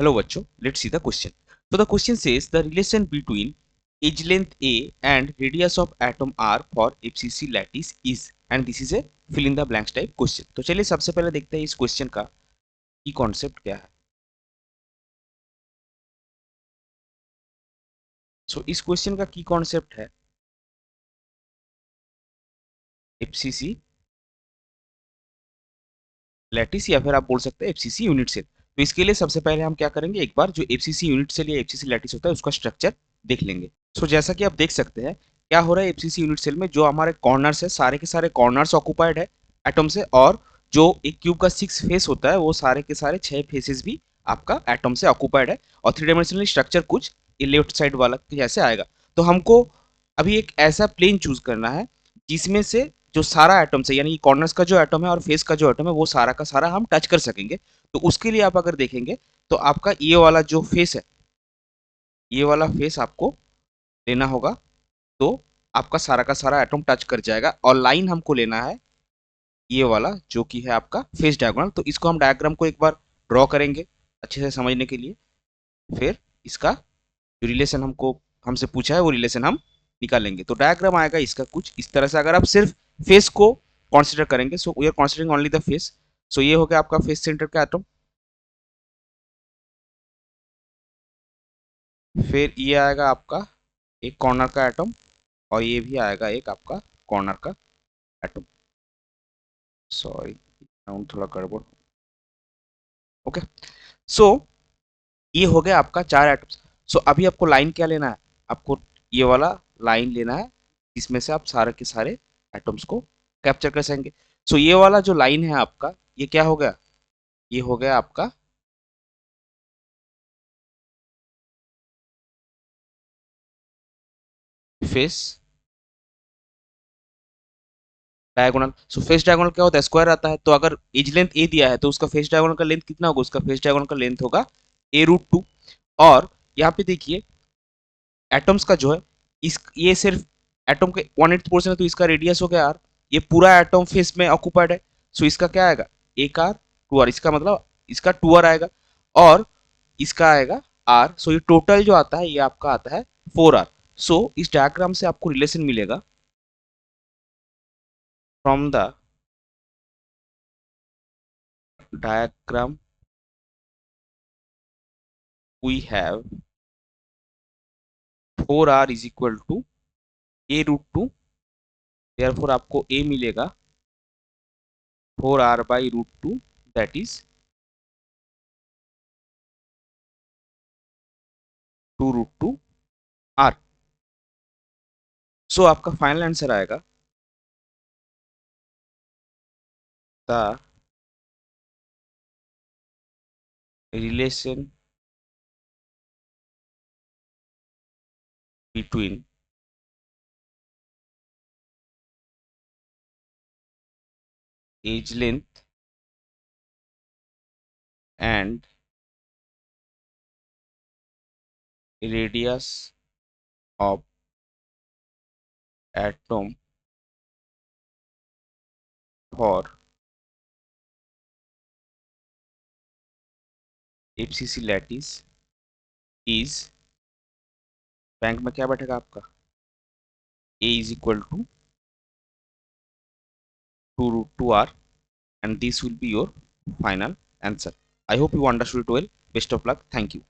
Hello bachcho, let's see the question. So the question says the relation between edge length A and radius of atom R for FCC lattice is, and this is a fill in the blanks type question. तो चलिए सबसे पहले देखते हैं इस question का की concept क्या है. इस क्वेश्चन का की कॉन्सेप्ट है FCC लैटिस या फिर आप बोल सकते हैं FCC यूनिट सेल. तो इसके लिए सबसे पहले हम क्या करेंगे, एक बार जो FCC यूनिट सेल या FCC लैटिस होता है उसका स्ट्रक्चर देख लेंगे. जैसा कि आप देख सकते हैं क्या हो रहा है FCC यूनिट सेल में, जो हमारे कॉर्नर्स है सारे के सारे कॉर्नर्स ऑक्युपाइड है एटम से, और जो एक क्यूब का 6 फेस होता है वो सारे के सारे 6 फेसेस भी आपका एटम से ऑक्युपाइड है. और 3 डायमेंशनली स्ट्रक्चर कुछ लेफ्ट साइड वाला जैसे आएगा. तो हमको अभी एक ऐसा प्लेन चूज करना है जिसमें से जो सारा एटम है, यानी कि कॉर्नर्स का जो एटम है और फेस का जो एटम है वो सारा का सारा हम टच कर सकेंगे. तो उसके लिए आप अगर देखेंगे तो आपका ये वाला जो फेस है, ये वाला फेस आपको लेना होगा. तो आपका सारा का सारा एटम टच कर जाएगा. और लाइन हमको लेना है ये वाला जो कि है आपका फेस डायगोनल. तो इसको हम डायग्राम को एक बार ड्रॉ करेंगे अच्छे से समझने के लिए. फिर इसका जो रिलेशन हमको हमसे पूछा है वो रिलेशन हम निकालेंगे. तो डायग्राम आएगा इसका कुछ इस तरह से. अगर आप सिर्फ फेस को कंसीडर करेंगे, so we are considering only the face. So ये हो गया आपका फेस सेंटर का एटम. फिर ये आएगा आपका एक कॉर्नर का एटम, और ये भी आएगा एक आपका कॉर्नर का एटम. सॉरी, साउंड थोड़ा गड़बड़. ओके. सो ये हो गया आपका 4 एटम्स. अभी आपको लाइन क्या लेना है, आपको ये वाला लाइन लेना है जिसमें से आप सारे के सारे एटम्स को कैप्चर कर सकेंगे. ये वाला जो लाइन है आपका, ये क्या हो गया, ये हो गया आपका फेस डायगोनल. फेस डायगोनल क्या होता है, स्क्वायर आता है. तो अगर एज लेंथ ए दिया है तो उसका फेस डायगोनल का लेंथ कितना होगा, उसका फेस डायगोनल का लेंथ होगा a√2. और यहाँ पे देखिए एटम्स का जो है, इस ये सिर्फ एटम के 1/8 पोर्शन है तो इसका रेडियस हो गया r. ये पूरा एटम फेस में ऑक्युपाइड है. इसका क्या आएगा, 1r 2r. इसका मतलब इसका 2r आएगा और इसका आएगा r. ये टोटल जो आता है ये आपका आता है 4r. इस डायग्राम से आपको रिलेशन मिलेगा from the diagram we have 4r is equal to a√2. Therefore आपको a मिलेगा 4r/√2, दैट इज 2√2r. आपका फाइनल आंसर आएगा the relation between age length and radius of atom for FCC lattice is, bank में क्या बैठेगा आपका, a is equal to 2√2r, and this will be your final answer. I hope you understood it well. Best of luck. Thank you.